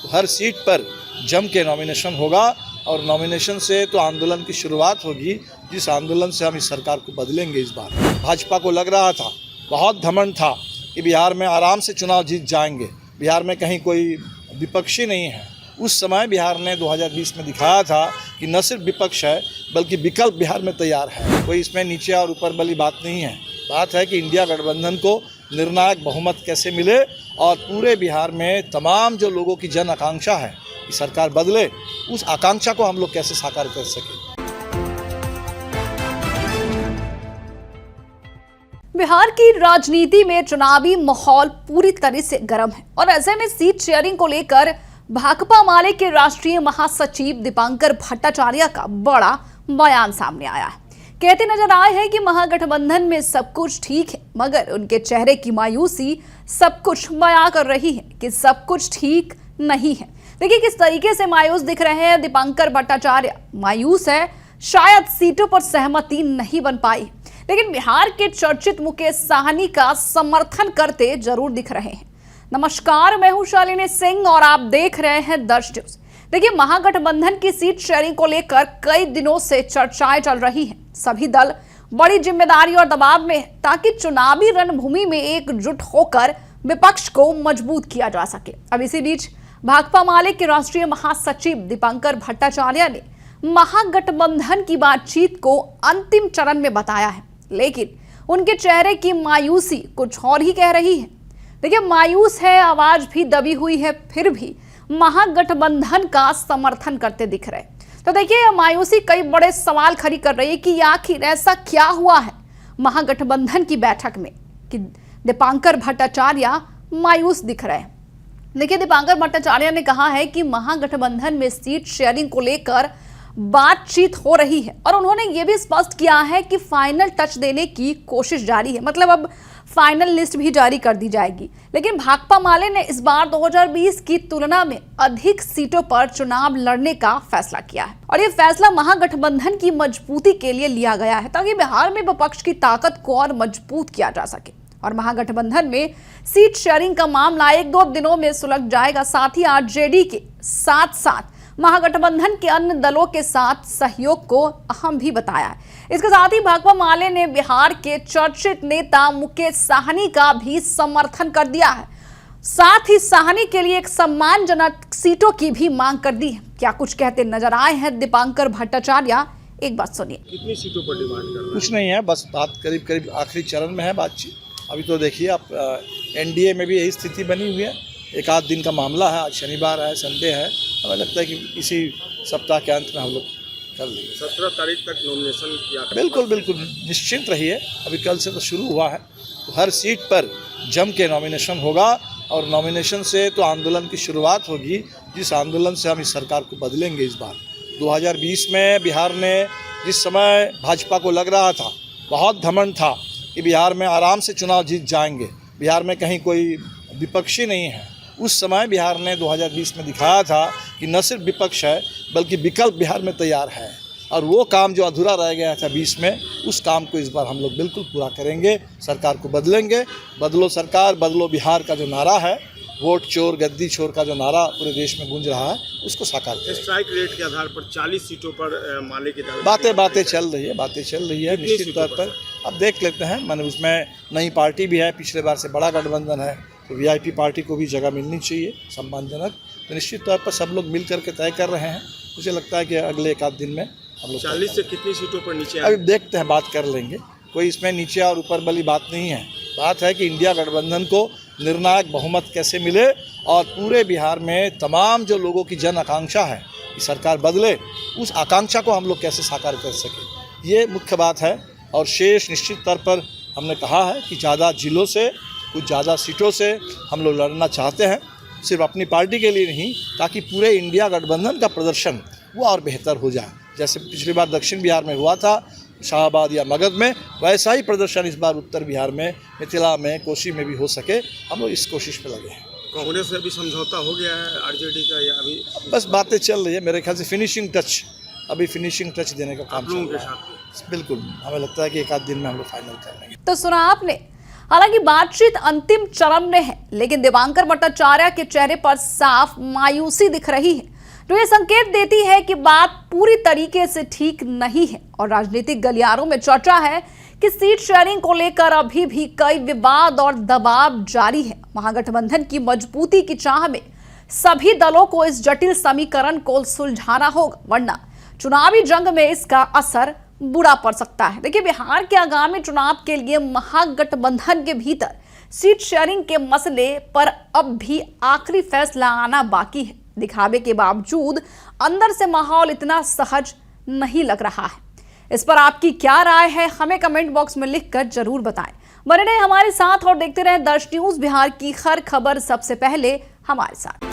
हर seat पर जम के नॉमिनेशन होगा और नॉमिनेशन से तो आंदोलन की शुरुआत होगी, जिस आंदोलन से हम इस सरकार को बदलेंगे। इस बार भाजपा को लग रहा था, बहुत घमंड था कि बिहार में आराम से चुनाव जीत जाएंगे, बिहार में कहीं कोई विपक्षी नहीं है। उस समय बिहार ने 2020 में दिखाया था कि न सिर्फ विपक्ष है बल्कि विकल्प बिहार में तैयार है। कोई इसमें नीचे और ऊपर वाली बात नहीं है। बात है कि इंडिया गठबंधन को निर्णायक बहुमत कैसे मिले और पूरे बिहार में तमाम जो लोगों की जन आकांक्षा है कि सरकार बदले, उस आकांक्षा को हम लोग कैसे साकार कर सकें। बिहार की राजनीति में चुनावी माहौल पूरी तरह से गर्म है और ऐसे में सीट शेयरिंग को लेकर भाकपा माले के राष्ट्रीय महासचिव दीपांकर भट्टाचार्य का बड़ा बयान सामने आया है। कहते नजर आए हैं कि महागठबंधन में सब कुछ ठीक है, मगर उनके चेहरे की मायूसी सब कुछ बयां कर रही है कि सब कुछ ठीक नहीं है। देखिए किस तरीके से मायूस दिख रहे हैं दीपांकर भट्टाचार्य। मायूस है, शायद सीटों पर सहमति नहीं बन पाई, लेकिन बिहार के चर्चित मुकेश साहनी का समर्थन करते जरूर दिख रहे हैं। नमस्कार, मैं हूं शालिनी सिंह और आप देख रहे हैं दर्श न्यूज। देखिए महागठबंधन की सीट शेयरिंग को लेकर कई दिनों से चर्चाएं चल रही हैं। सभी दल बड़ी जिम्मेदारी और दबाव में हैं ताकि चुनावी रणभूमि में एकजुट होकर विपक्ष को मजबूत किया जा सके। अब इसी बीच भाकपा माले के राष्ट्रीय महासचिव दीपांकर भट्टाचार्य ने महागठबंधन की बातचीत को अंतिम चरण में बताया है, लेकिन उनके चेहरे की मायूसी कुछ और ही कह रही है। देखिए मायूस है, आवाज भी दबी हुई है, फिर भी महागठबंधन का समर्थन करते दिख रहे। तो देखिए मायूसी कई बड़े सवाल खड़ी कर रही है कि आखिर ऐसा क्या हुआ है महागठबंधन की बैठक में कि दीपांकर भट्टाचार्य मायूस दिख रहे हैं। देखिए दीपांकर भट्टाचार्य ने कहा है कि महागठबंधन में सीट शेयरिंग को लेकर बातचीत हो रही है और उन्होंने ये भी स्पष्ट किया है कि फाइनल टच देने की कोशिश जारी है, मतलब अब फाइनल लिस्ट भी जारी कर दी जाएगी। लेकिन भाकपा माले ने इस बार 2020 की तुलना में अधिक सीटों पर चुनाव लड़ने का फैसला किया है और ये फैसला महागठबंधन की मजबूती के लिए लिया गया है ताकि बिहार में विपक्ष की ताकत को और मजबूत किया जा सके और महागठबंधन में सीट शेयरिंग का मामला 1-2 दिनों में सुलझ जाएगा। साथ ही आरजेडी के साथ साथ महागठबंधन के अन्य दलों के साथ सहयोग को अहम भी बताया है। इसके साथ ही भाकपा माले ने बिहार के चर्चित नेता मुकेश साहनी का भी समर्थन कर दिया है। साथ ही साहनी के लिए एक सम्मानजनक सीटों की भी मांग कर दी है। क्या कुछ कहते नजर आए हैं दीपांकर भट्टाचार्य, एक बात सुनिए। कितनी सीटों पर डिमांड कर रहे हैं? कुछ नहीं है, बस बात करीब करीब आखिरी चरण में है बातचीत। अभी तो देखिए आप एनडीए में भी यही स्थिति बनी हुई है। एक आध दिन का मामला है, आज शनिवार है, संडे है। हमें लगता है कि इसी सप्ताह के अंत में हम लोग कर लेंगे। 17 तारीख तक नॉमिनेशन किया। बिल्कुल निश्चिंत रहिए, अभी कल से तो शुरू हुआ है। तो हर सीट पर जम के नॉमिनेशन होगा और नॉमिनेशन से तो आंदोलन की शुरुआत होगी, जिस आंदोलन से हम इस सरकार को बदलेंगे। इस बार 2020 में बिहार ने जिस समय भाजपा को लग रहा था, बहुत घमंड था कि बिहार में आराम से चुनाव जीत जाएंगे, बिहार में कहीं कोई विपक्षी नहीं है। उस समय बिहार ने 2020 में दिखाया था कि न सिर्फ विपक्ष है बल्कि विकल्प बिहार में तैयार है और वो काम जो अधूरा रह गया था 20 में, उस काम को इस बार हम लोग बिल्कुल पूरा करेंगे, सरकार को बदलेंगे। बदलो सरकार, बदलो बिहार का जो नारा है, वोट चोर गद्दी चोर का जो नारा पूरे देश में गूंज रहा है, उसको साकार करेंगे। स्ट्राइक रेट के आधार पर 40 सीटों पर माले की बातें चल रही है निश्चित तौर पर। अब देख लेते हैं, मैंने उसमें नई पार्टी भी है, पिछले बार से बड़ा गठबंधन है, तो वीआईपी पार्टी को भी जगह मिलनी चाहिए सम्मानजनक। तो निश्चित तौर पर सब लोग मिल करके तय कर रहे हैं। मुझे लगता है कि अगले एक आध दिन में हम लोग 40 से कितनी सीटों पर नीचे अभी देखते हैं, बात कर लेंगे। कोई इसमें नीचे और ऊपर वाली बात नहीं है। बात है कि इंडिया गठबंधन को निर्णायक बहुमत कैसे मिले और पूरे बिहार में तमाम जो लोगों की जन आकांक्षा है कि सरकार बदले, उस आकांक्षा को हम लोग कैसे साकार कर सकें, ये मुख्य बात है। और शेष निश्चित तौर पर हमने कहा है कि ज़्यादा जिलों से, कुछ ज़्यादा सीटों से हम लोग लड़ना चाहते हैं, सिर्फ अपनी पार्टी के लिए नहीं, ताकि पूरे इंडिया गठबंधन का प्रदर्शन वो और बेहतर हो जाए। जैसे पिछली बार दक्षिण बिहार में हुआ था, शाहबाद या मगध में, वैसा ही प्रदर्शन इस बार उत्तर बिहार में, मिथिला में, कोसी में भी हो सके। हम लोग इस कोशिश पे लगे हैं। कांग्रेस से भी समझौता हो गया है आरजेडी का, या अभी बस बातें चल रही है। मेरे ख्याल से फिनिशिंग टच देने का काम आप लोगों चल के रहा है। साथ? बिल्कुल, हमें लगता है कि एक आध दिन में हम लोग फाइनल कर लेंगे। तो सुना आपने हालांकि बातचीत अंतिम चरण में है, लेकिन दिबांकर भट्टाचार्य के चेहरे पर साफ मायूसी दिख रही है, जो ये संकेत देती है कि बात पूरी तरीके से ठीक नहीं है। और राजनीतिक गलियारों में चर्चा है कि सीट शेयरिंग को लेकर अभी भी कई विवाद और दबाव जारी है। महागठबंधन की मजबूती की चाह में सभी दलों को इस जटिल समीकरण को सुलझाना होगा, वरना चुनावी जंग में इसका असर बुरा पड़ सकता है। देखिए, बिहार के आगामी चुनाव के लिए महागठबंधन के भीतर सीट शेयरिंग के मसले पर अब भी आखिरी फैसला आना बाकी है। दिखावे के बावजूद अंदर से माहौल इतना सहज नहीं लग रहा है। इस पर आपकी क्या राय है, हमें कमेंट बॉक्स में लिखकर जरूर बताएं। बने रहे हमारे साथ और देखते रहे दर्श न्यूज बिहार की हर खबर सबसे पहले हमारे साथ।